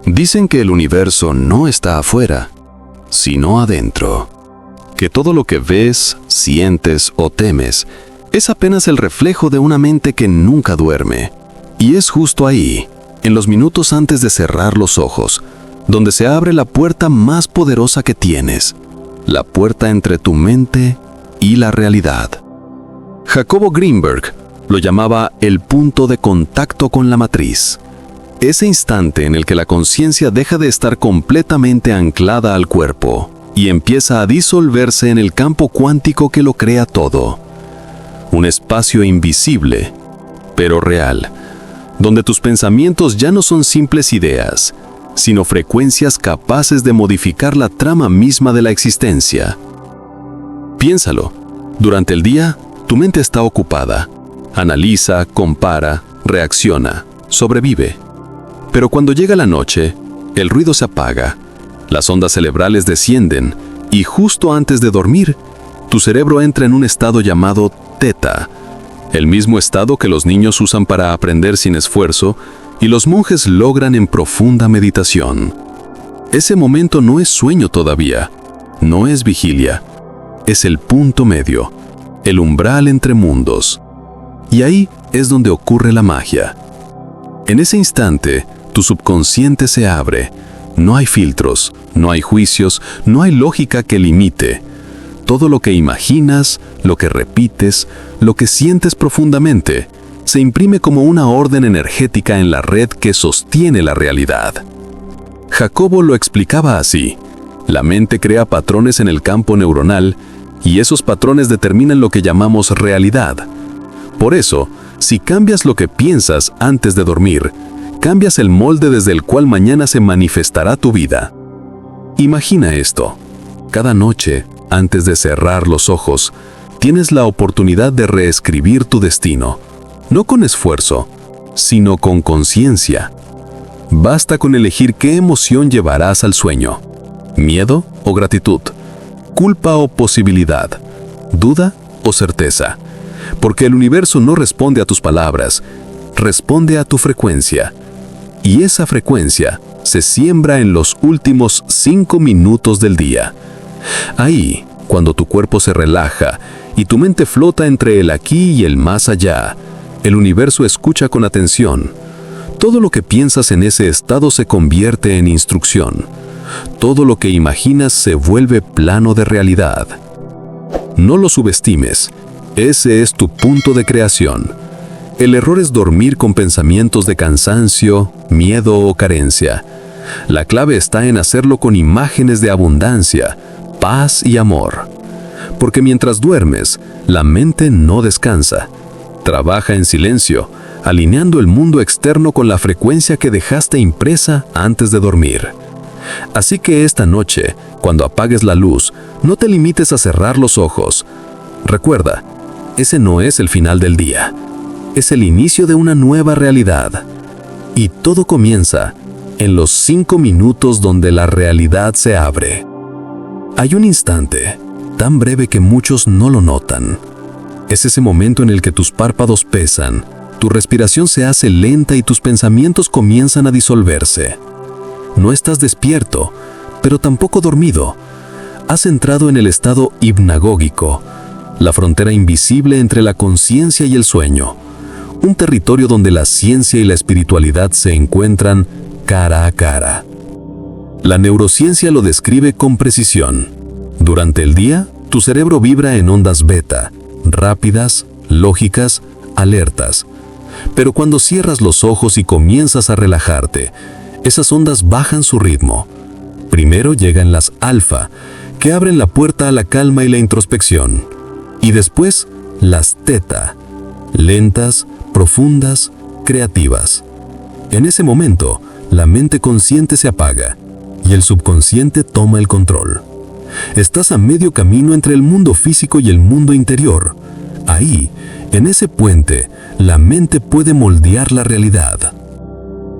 Dicen que el universo no está afuera, sino adentro. Que todo lo que ves, sientes o temes es apenas el reflejo de una mente que nunca duerme. Y es justo ahí, en los minutos antes de cerrar los ojos, donde se abre la puerta más poderosa que tienes, la puerta entre tu mente y la realidad. Jacobo Greenberg lo llamaba el punto de contacto con la matriz. Ese instante en el que la conciencia deja de estar completamente anclada al cuerpo y empieza a disolverse en el campo cuántico que lo crea todo. Un espacio invisible, pero real, donde tus pensamientos ya no son simples ideas, sino frecuencias capaces de modificar la trama misma de la existencia. Piénsalo, durante el día, tu mente está ocupada. Analiza, compara, reacciona, sobrevive. Pero cuando llega la noche, el ruido se apaga, las ondas cerebrales descienden y justo antes de dormir, tu cerebro entra en un estado llamado teta, el mismo estado que los niños usan para aprender sin esfuerzo y los monjes logran en profunda meditación. Ese momento no es sueño todavía, no es vigilia, es el punto medio, el umbral entre mundos. Y ahí es donde ocurre la magia. En ese instante, tu subconsciente se abre. No hay filtros, no hay juicios, no hay lógica que limite. Todo lo que imaginas, lo que repites, lo que sientes profundamente, se imprime como una orden energética en la red que sostiene la realidad. Jacobo lo explicaba así: la mente crea patrones en el campo neuronal y esos patrones determinan lo que llamamos realidad. Por eso, si cambias lo que piensas antes de dormir, cambias el molde desde el cual mañana se manifestará tu vida. Imagina esto: cada noche, antes de cerrar los ojos, tienes la oportunidad de reescribir tu destino, no con esfuerzo, sino con conciencia. Basta con elegir qué emoción llevarás al sueño: miedo o gratitud, culpa o posibilidad, duda o certeza. Porque el universo no responde a tus palabras, responde a tu frecuencia. Y esa frecuencia se siembra en los últimos 5 minutos del día. Ahí, cuando tu cuerpo se relaja y tu mente flota entre el aquí y el más allá, el universo escucha con atención. Todo lo que piensas en ese estado se convierte en instrucción. Todo lo que imaginas se vuelve plano de realidad. No lo subestimes. Ese es tu punto de creación. El error es dormir con pensamientos de cansancio, miedo o carencia. La clave está en hacerlo con imágenes de abundancia, paz y amor. Porque mientras duermes, la mente no descansa. Trabaja en silencio, alineando el mundo externo con la frecuencia que dejaste impresa antes de dormir. Así que esta noche, cuando apagues la luz, no te limites a cerrar los ojos. Recuerda, ese no es el final del día. Es el inicio de una nueva realidad. Y todo comienza en los 5 minutos donde la realidad se abre. Hay un instante, tan breve que muchos no lo notan. Es ese momento en el que tus párpados pesan, tu respiración se hace lenta y tus pensamientos comienzan a disolverse. No estás despierto, pero tampoco dormido. Has entrado en el estado hipnagógico, la frontera invisible entre la conciencia y el sueño. Un territorio donde la ciencia y la espiritualidad se encuentran cara a cara. La neurociencia lo describe con precisión. Durante el día, tu cerebro vibra en ondas beta, rápidas, lógicas, alertas. Pero cuando cierras los ojos y comienzas a relajarte, esas ondas bajan su ritmo. Primero llegan las alfa, que abren la puerta a la calma y la introspección. Y después, las teta, lentas, profundas, creativas. En ese momento, la mente consciente se apaga y el subconsciente toma el control. Estás a medio camino entre el mundo físico y el mundo interior. Ahí, en ese puente, la mente puede moldear la realidad.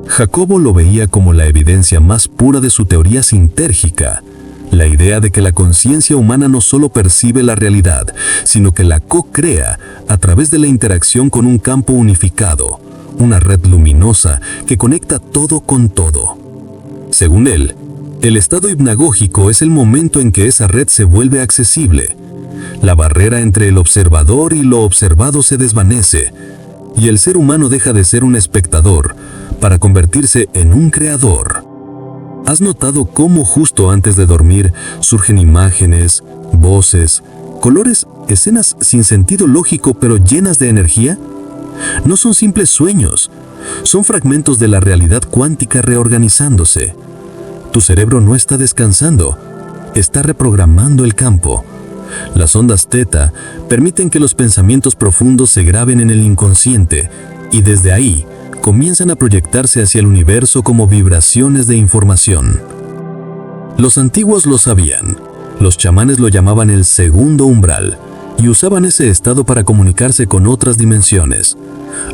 Jacobo lo veía como la evidencia más pura de su teoría sintérgica, la idea de que la conciencia humana no solo percibe la realidad, sino que la co-crea a través de la interacción con un campo unificado, una red luminosa que conecta todo con todo. Según él, el estado hipnagógico es el momento en que esa red se vuelve accesible. La barrera entre el observador y lo observado se desvanece, y el ser humano deja de ser un espectador para convertirse en un creador. ¿Has notado cómo justo antes de dormir surgen imágenes, voces, colores, escenas sin sentido lógico pero llenas de energía? No son simples sueños, son fragmentos de la realidad cuántica reorganizándose. Tu cerebro no está descansando, está reprogramando el campo. Las ondas teta permiten que los pensamientos profundos se graben en el inconsciente y desde ahí comienzan a proyectarse hacia el universo como vibraciones de información. Los antiguos lo sabían. Los chamanes lo llamaban el segundo umbral y usaban ese estado para comunicarse con otras dimensiones.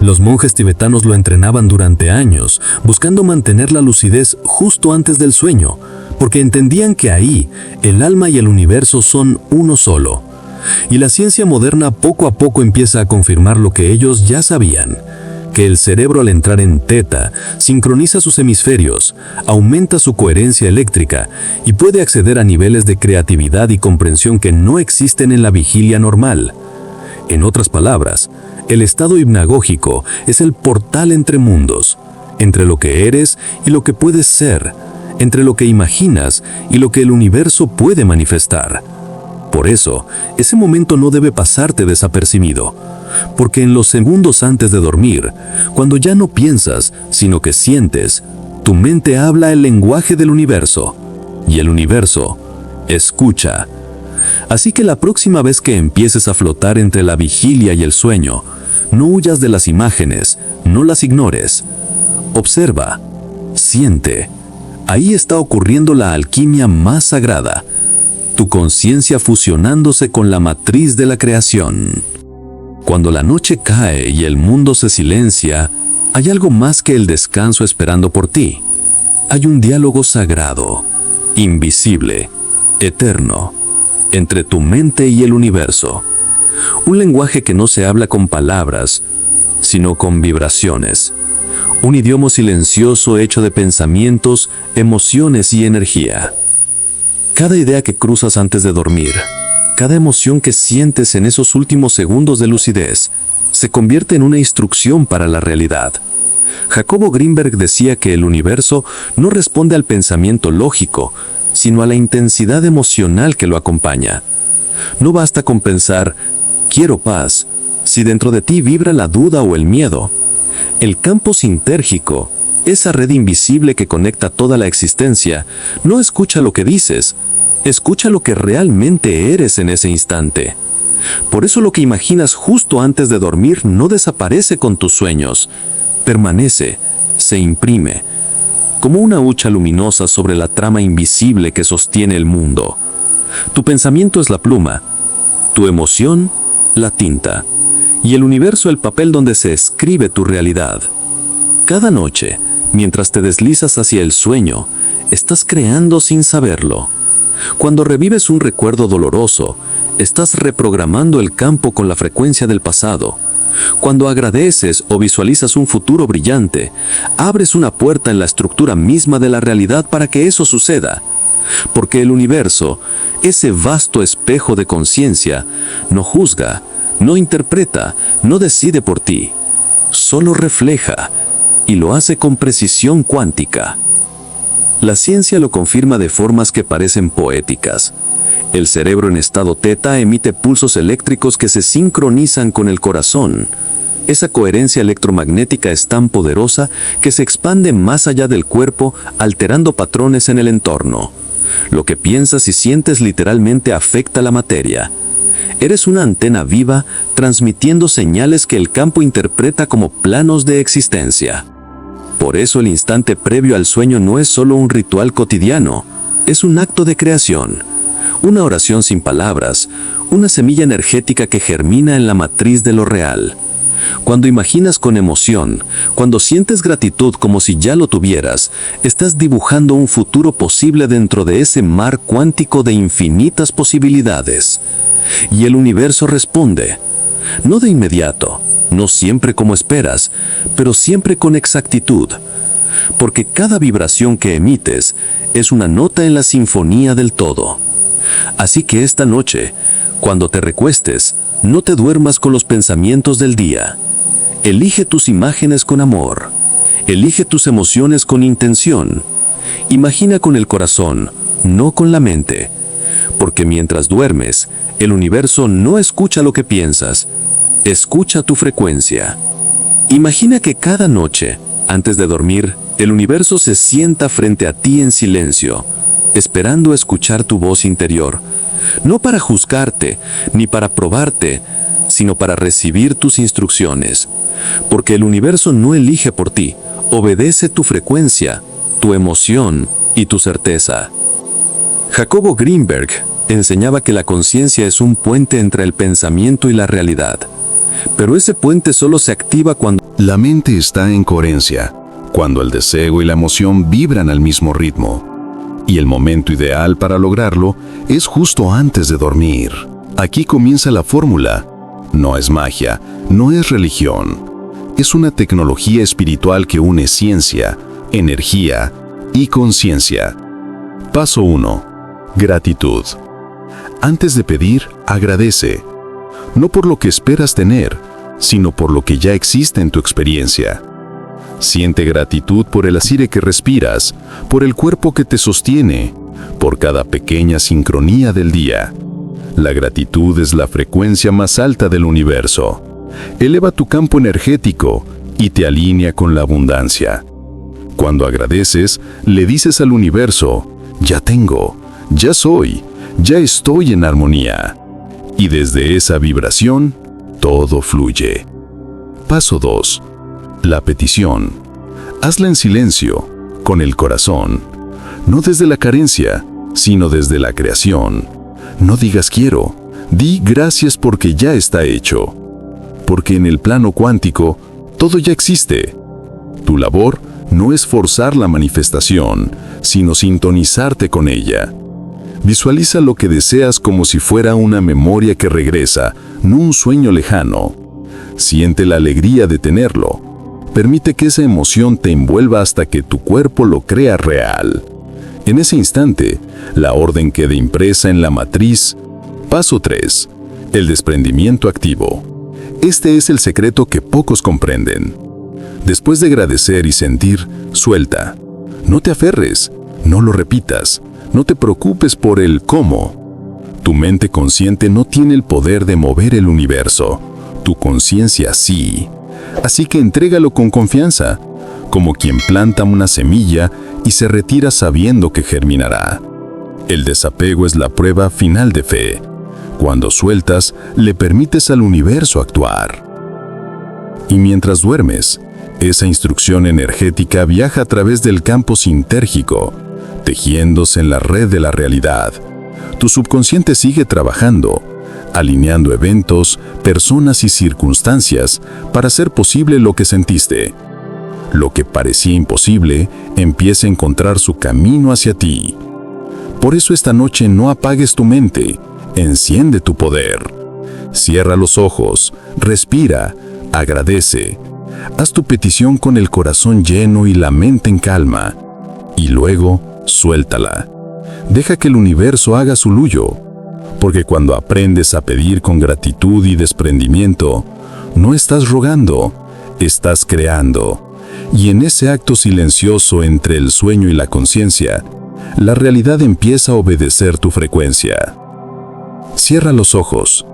Los monjes tibetanos lo entrenaban durante años, buscando mantener la lucidez justo antes del sueño, porque entendían que ahí el alma y el universo son uno solo. Y la ciencia moderna poco a poco empieza a confirmar lo que ellos ya sabían, que el cerebro al entrar en teta sincroniza sus hemisferios, aumenta su coherencia eléctrica y puede acceder a niveles de creatividad y comprensión que no existen en la vigilia normal. En otras palabras, el estado hipnagógico es el portal entre mundos, entre lo que eres y lo que puedes ser, entre lo que imaginas y lo que el universo puede manifestar. Por eso, ese momento no debe pasarte desapercibido, porque en los segundos antes de dormir, cuando ya no piensas, sino que sientes, tu mente habla el lenguaje del universo, y el universo escucha. Así que la próxima vez que empieces a flotar entre la vigilia y el sueño, no huyas de las imágenes, no las ignores. Observa, siente. Ahí está ocurriendo la alquimia más sagrada, tu conciencia fusionándose con la matriz de la creación. Cuando la noche cae y el mundo se silencia, hay algo más que el descanso esperando por ti. Hay un diálogo sagrado, invisible, eterno, entre tu mente y el universo. Un lenguaje que no se habla con palabras, sino con vibraciones. Un idioma silencioso hecho de pensamientos, emociones y energía. Cada idea que cruzas antes de dormir, cada emoción que sientes en esos últimos segundos de lucidez, se convierte en una instrucción para la realidad. Jacobo Greenberg decía que el universo no responde al pensamiento lógico, sino a la intensidad emocional que lo acompaña. No basta con pensar, quiero paz, si dentro de ti vibra la duda o el miedo. El campo sintérgico, esa red invisible que conecta toda la existencia, no escucha lo que dices, escucha lo que realmente eres en ese instante. Por eso lo que imaginas justo antes de dormir no desaparece con tus sueños, permanece, se imprime, como una hucha luminosa sobre la trama invisible que sostiene el mundo. Tu pensamiento es la pluma, tu emoción, la tinta, y el universo el papel donde se escribe tu realidad. Cada noche, mientras te deslizas hacia el sueño, estás creando sin saberlo. Cuando revives un recuerdo doloroso, estás reprogramando el campo con la frecuencia del pasado. Cuando agradeces o visualizas un futuro brillante, abres una puerta en la estructura misma de la realidad para que eso suceda. Porque el universo, ese vasto espejo de conciencia, no juzga, no interpreta, no decide por ti. Solo refleja, y lo hace con precisión cuántica. La ciencia lo confirma de formas que parecen poéticas. El cerebro en estado teta emite pulsos eléctricos que se sincronizan con el corazón. Esa coherencia electromagnética es tan poderosa que se expande más allá del cuerpo, alterando patrones en el entorno. Lo que piensas y sientes literalmente afecta la materia. Eres una antena viva, transmitiendo señales que el campo interpreta como planos de existencia. Por eso el instante previo al sueño no es solo un ritual cotidiano, es un acto de creación. Una oración sin palabras, una semilla energética que germina en la matriz de lo real. Cuando imaginas con emoción, cuando sientes gratitud como si ya lo tuvieras, estás dibujando un futuro posible dentro de ese mar cuántico de infinitas posibilidades. Y el universo responde, no de inmediato, no siempre como esperas, pero siempre con exactitud. porque cada vibración que emites es una nota en la sinfonía del todo. Así que esta noche, cuando te recuestes, no te duermas con los pensamientos del día. Elige tus imágenes con amor. Elige tus emociones con intención. Imagina con el corazón, no con la mente. Porque mientras duermes, el universo no escucha lo que piensas, escucha tu frecuencia. Imagina que cada noche, antes de dormir, el universo se sienta frente a ti en silencio, esperando escuchar tu voz interior, no para juzgarte ni para probarte, sino para recibir tus instrucciones. Porque el universo no elige por ti, obedece tu frecuencia, tu emoción y tu certeza. Jacobo Greenberg enseñaba que la conciencia es un puente entre el pensamiento y la realidad. Pero ese puente solo se activa cuando la mente está en coherencia, cuando el deseo y la emoción vibran al mismo ritmo. Y el momento ideal para lograrlo es justo antes de dormir. Aquí comienza la fórmula. No es magia, no es religión. Es una tecnología espiritual que une ciencia, energía y conciencia. Paso 1. Gratitud. Antes de pedir, agradece. No por lo que esperas tener, sino por lo que ya existe en tu experiencia. Siente gratitud por el aire que respiras, por el cuerpo que te sostiene, por cada pequeña sincronía del día. La gratitud es la frecuencia más alta del universo. Eleva tu campo energético y te alinea con la abundancia. Cuando agradeces, le dices al universo, ya tengo, ya soy, ya estoy en armonía. Y desde esa vibración, todo fluye. Paso 2. La petición. Hazla en silencio, con el corazón. No desde la carencia, sino desde la creación. No digas quiero, di gracias porque ya está hecho. Porque en el plano cuántico, todo ya existe. Tu labor no es forzar la manifestación, sino sintonizarte con ella. Visualiza lo que deseas como si fuera una memoria que regresa, no un sueño lejano. Siente la alegría de tenerlo. Permite que esa emoción te envuelva hasta que tu cuerpo lo crea real. En ese instante, la orden queda impresa en la matriz. Paso 3. El desprendimiento activo. Este es el secreto que pocos comprenden. Después de agradecer y sentir, suelta. No te aferres, no lo repitas, no te preocupes por el cómo. Tu mente consciente no tiene el poder de mover el universo. Tu conciencia sí. Así que entrégalo con confianza, como quien planta una semilla y se retira sabiendo que germinará. El desapego es la prueba final de fe. Cuando sueltas, le permites al universo actuar. Y mientras duermes, esa instrucción energética viaja a través del campo sintérgico, tejiéndose en la red de la realidad. Tu subconsciente sigue trabajando, alineando eventos, personas y circunstancias para hacer posible lo que sentiste. Lo que parecía imposible empieza a encontrar su camino hacia ti. Por eso esta noche no apagues tu mente, enciende tu poder. Cierra los ojos, respira, agradece. Haz tu petición con el corazón lleno y la mente en calma. Y luego, suéltala. Deja que el universo haga su luyo. Porque cuando aprendes a pedir con gratitud y desprendimiento, no estás rogando, estás creando. Y en ese acto silencioso entre el sueño y la conciencia, la realidad empieza a obedecer tu frecuencia. Cierra los ojos.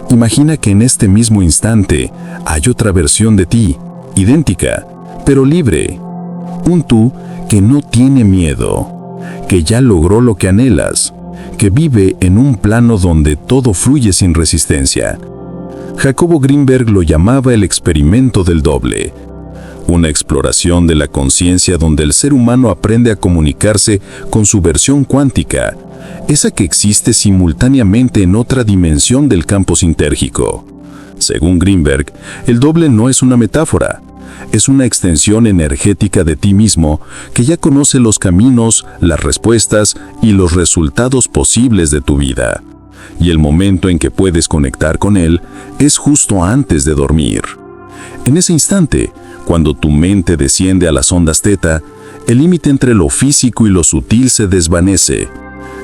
Imagina que en este mismo instante hay otra versión de ti, idéntica, pero libre. Un tú que no tiene miedo, que ya logró lo que anhelas, que vive en un plano donde todo fluye sin resistencia. Jacobo Greenberg lo llamaba el experimento del doble, una exploración de la conciencia donde el ser humano aprende a comunicarse con su versión cuántica, esa que existe simultáneamente en otra dimensión del campo sintérgico. Según Greenberg, el doble no es una metáfora, es una extensión energética de ti mismo que ya conoce los caminos, las respuestas y los resultados posibles de tu vida. Y el momento en que puedes conectar con él es justo antes de dormir. En ese instante, Cuando tu mente desciende a las ondas teta, el límite entre lo físico y lo sutil se desvanece.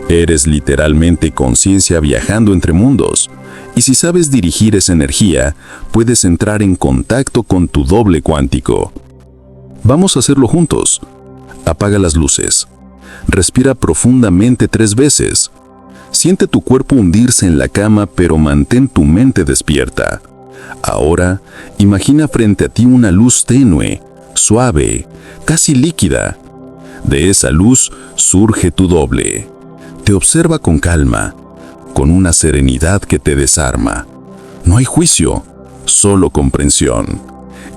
Eres literalmente conciencia viajando entre mundos. Y si sabes dirigir esa energía, puedes entrar en contacto con tu doble cuántico. Vamos a hacerlo juntos. Apaga las luces. Respira profundamente 3 veces. Siente tu cuerpo hundirse en la cama, pero mantén tu mente despierta. Ahora, imagina frente a ti una luz tenue, suave, casi líquida. De esa luz surge tu doble. Te observa con calma, con una serenidad que te desarma. No hay juicio, solo comprensión.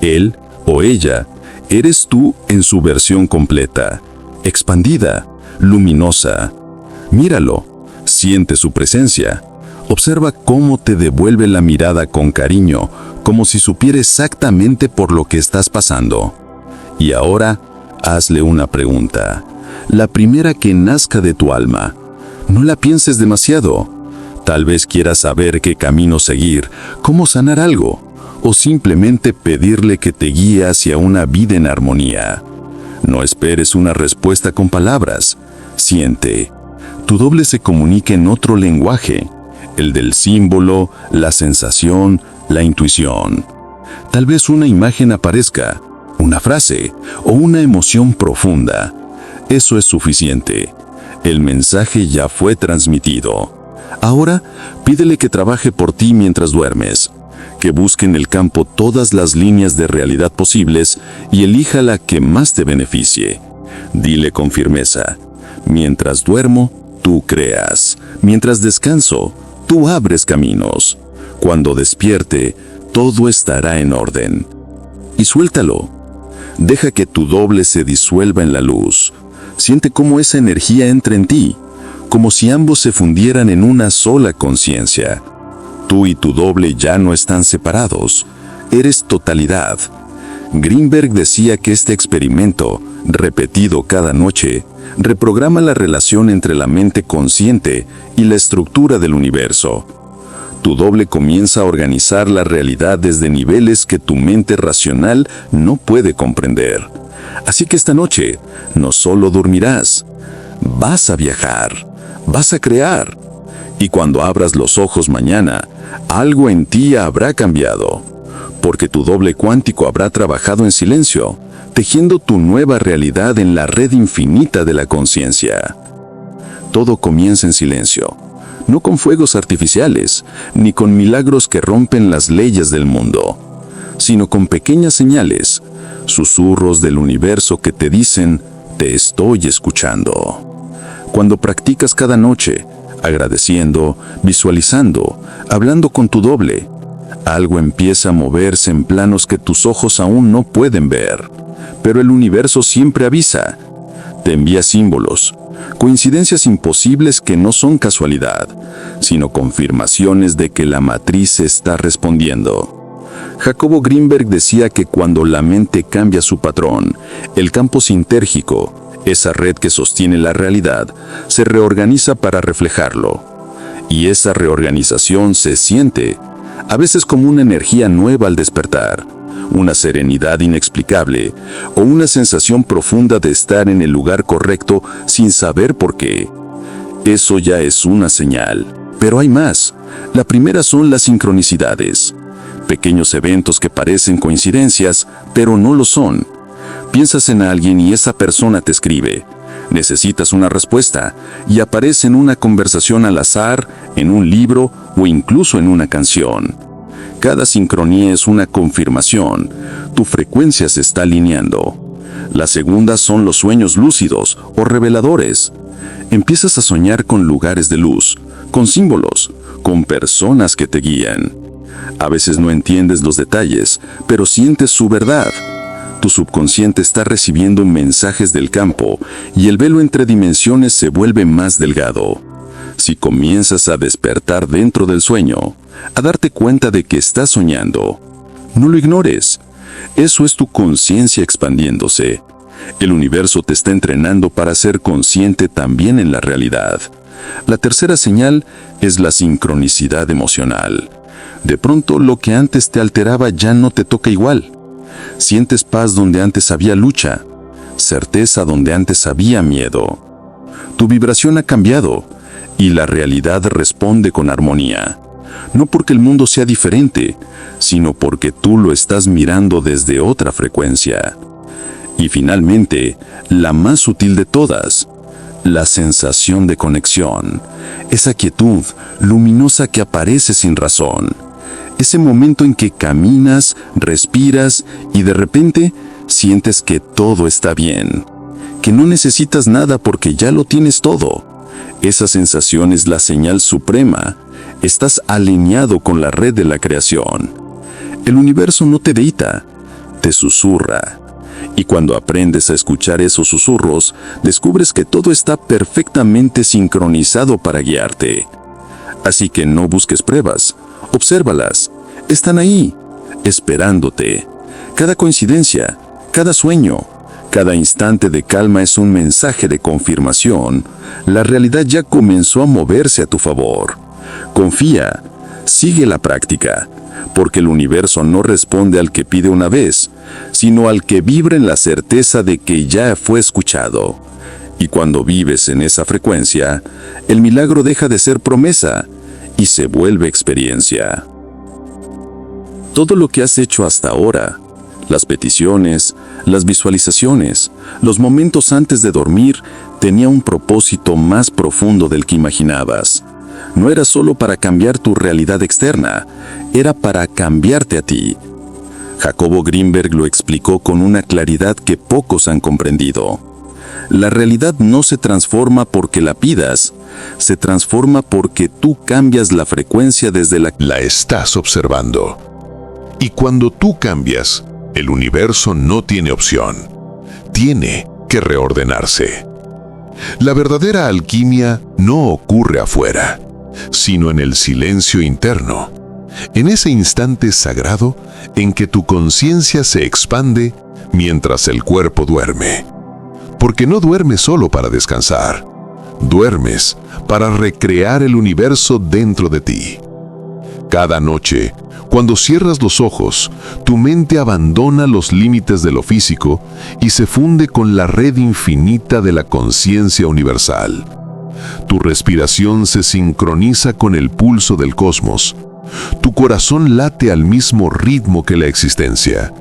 Él o ella eres tú en su versión completa, expandida, luminosa. Míralo, siente su presencia. Observa cómo te devuelve la mirada con cariño, como si supiera exactamente por lo que estás pasando. Y ahora, hazle una pregunta, la primera que nazca de tu alma. No la pienses demasiado. Tal vez quieras saber qué camino seguir, cómo sanar algo, o simplemente pedirle que te guíe hacia una vida en armonía. No esperes una respuesta con palabras. Siente. Tu doble se comunica en otro lenguaje, el del símbolo, la sensación, la intuición. Tal vez una imagen aparezca, una frase o una emoción profunda. Eso es suficiente. El mensaje ya fue transmitido. Ahora, pídele que trabaje por ti mientras duermes, que busque en el campo todas las líneas de realidad posibles y elija la que más te beneficie. Dile con firmeza: mientras duermo, tú creas. Mientras descanso, tú abres caminos. Cuando despierte, todo estará en orden. Y suéltalo. Deja que tu doble se disuelva en la luz. Siente cómo esa energía entra en ti, como si ambos se fundieran en una sola conciencia. Tú y tu doble ya no están separados. Eres totalidad. Greenberg decía que este experimento, repetido cada noche, reprograma la relación entre la mente consciente y la estructura del universo. Tu doble comienza a organizar la realidad desde niveles que tu mente racional no puede comprender. Así que esta noche no solo dormirás, vas a viajar, vas a crear. Y cuando abras los ojos mañana, algo en ti habrá cambiado, porque tu doble cuántico habrá trabajado en silencio, tejiendo tu nueva realidad en la red infinita de la conciencia. Todo comienza en silencio, no con fuegos artificiales, ni con milagros que rompen las leyes del mundo, sino con pequeñas señales, susurros del universo que te dicen: te estoy escuchando. Cuando practicas cada noche, agradeciendo, visualizando, hablando con tu doble, algo empieza a moverse en planos que tus ojos aún no pueden ver. Pero el universo siempre avisa. Te envía símbolos, coincidencias imposibles que no son casualidad, sino confirmaciones de que la matriz está respondiendo. Jacobo Greenberg decía que cuando la mente cambia su patrón, el campo sintérgico, esa red que sostiene la realidad, se reorganiza para reflejarlo. Y esa reorganización se siente, a veces como una energía nueva al despertar, una serenidad inexplicable o una sensación profunda de estar en el lugar correcto sin saber por qué. Eso ya es una señal. Pero hay más. La primera son las sincronicidades. Pequeños eventos que parecen coincidencias, pero no lo son. Piensas en alguien y esa persona te escribe. Necesitas una respuesta y aparece en una conversación al azar, en un libro o incluso en una canción. Cada sincronía es una confirmación. Tu frecuencia se está alineando. La segunda son los sueños lúcidos o reveladores. Empiezas a soñar con lugares de luz, con símbolos, con personas que te guían. A veces no entiendes los detalles, pero sientes su verdad. Tu subconsciente está recibiendo mensajes del campo y el velo entre dimensiones se vuelve más delgado. Si comienzas a despertar dentro del sueño, a darte cuenta de que estás soñando, no lo ignores. Eso es tu conciencia expandiéndose. El universo te está entrenando para ser consciente también en la realidad. La tercera señal es la sincronicidad emocional. De pronto, lo que antes te alteraba ya no te toca igual. Sientes paz donde antes había lucha, certeza donde antes había miedo. Tu vibración ha cambiado y la realidad responde con armonía. No porque el mundo sea diferente, sino porque tú lo estás mirando desde otra frecuencia. Y finalmente, la más sutil de todas, la sensación de conexión, esa quietud luminosa que aparece sin razón. Ese momento en que caminas, respiras y de repente sientes que todo está bien, que no necesitas nada porque ya lo tienes todo. Esa sensación es la señal suprema. Estás alineado con la red de la creación. El universo no te grita, te susurra. Y cuando aprendes a escuchar esos susurros, descubres que todo está perfectamente sincronizado para guiarte. Así que no busques pruebas, obsérvalas. Están ahí, esperándote. Cada coincidencia, cada sueño, cada instante de calma es un mensaje de confirmación. La realidad ya comenzó a moverse a tu favor. Confía, sigue la práctica, porque el universo no responde al que pide una vez, sino al que vibra en la certeza de que ya fue escuchado. Y cuando vives en esa frecuencia, el milagro deja de ser promesa y se vuelve experiencia. Todo lo que has hecho hasta ahora, las peticiones, las visualizaciones, los momentos antes de dormir, tenía un propósito más profundo del que imaginabas. No era solo para cambiar tu realidad externa, era para cambiarte a ti. Jacobo Greenberg lo explicó con una claridad que pocos han comprendido. La realidad no se transforma porque la pidas, se transforma porque tú cambias la frecuencia desde la estás observando. Y cuando tú cambias, el universo no tiene opción. Tiene que reordenarse. La verdadera alquimia no ocurre afuera, sino en el silencio interno, en ese instante sagrado en que tu conciencia se expande mientras el cuerpo duerme. Porque no duermes solo para descansar, duermes para recrear el universo dentro de ti. Cada noche, cuando cierras los ojos, tu mente abandona los límites de lo físico y se funde con la red infinita de la conciencia universal. Tu respiración se sincroniza con el pulso del cosmos. Tu corazón late al mismo ritmo que la existencia.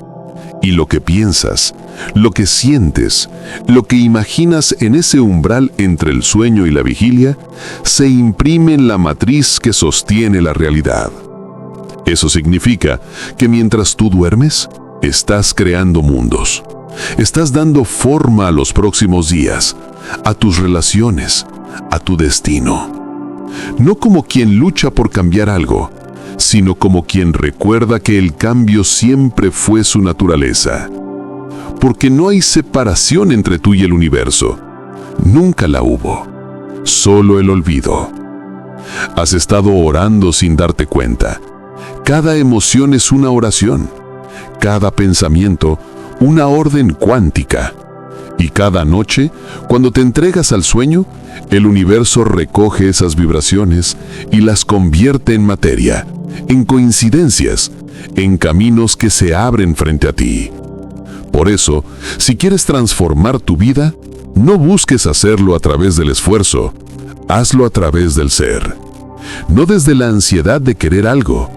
Y lo que piensas, lo que sientes, lo que imaginas en ese umbral entre el sueño y la vigilia, se imprime en la matriz que sostiene la realidad. Eso significa que mientras tú duermes, estás creando mundos. Estás dando forma a los próximos días, a tus relaciones, a tu destino. No como quien lucha por cambiar algo, sino como quien recuerda que el cambio siempre fue su naturaleza. Porque no hay separación entre tú y el universo. Nunca la hubo. Solo el olvido. Has estado orando sin darte cuenta. Cada emoción es una oración. Cada pensamiento, una orden cuántica. Y cada noche, cuando te entregas al sueño, el universo recoge esas vibraciones y las convierte en materia, en coincidencias, en caminos que se abren frente a ti. Por eso, si quieres transformar tu vida, no busques hacerlo a través del esfuerzo, hazlo a través del ser. No desde la ansiedad de querer algo,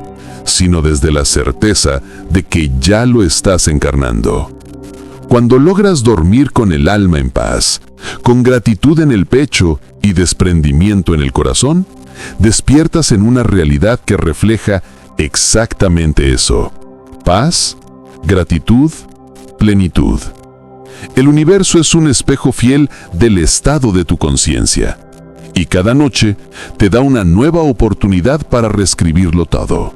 sino desde la certeza de que ya lo estás encarnando. Cuando logras dormir con el alma en paz, con gratitud en el pecho y desprendimiento en el corazón, despiertas en una realidad que refleja exactamente eso: paz, gratitud, plenitud. El universo es un espejo fiel del estado de tu conciencia, y cada noche te da una nueva oportunidad para reescribirlo todo.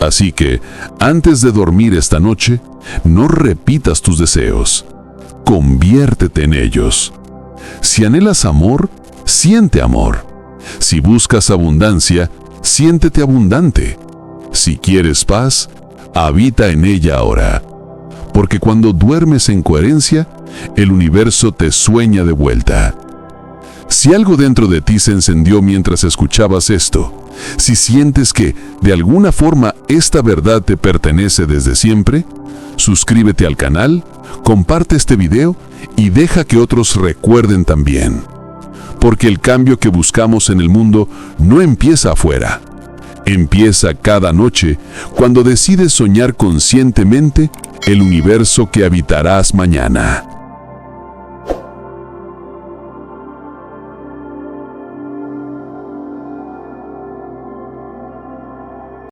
Así que, antes de dormir esta noche, no repitas tus deseos. Conviértete en ellos. Si anhelas amor, siente amor. Si buscas abundancia, siéntete abundante. Si quieres paz, habita en ella ahora. Porque cuando duermes en coherencia, el universo te sueña de vuelta. Si algo dentro de ti se encendió mientras escuchabas esto, Si sientes que, de alguna forma, esta verdad te pertenece desde siempre, suscríbete al canal, comparte este video y deja que otros recuerden también. Porque el cambio que buscamos en el mundo no empieza afuera. Empieza cada noche cuando decides soñar conscientemente el universo que habitarás mañana.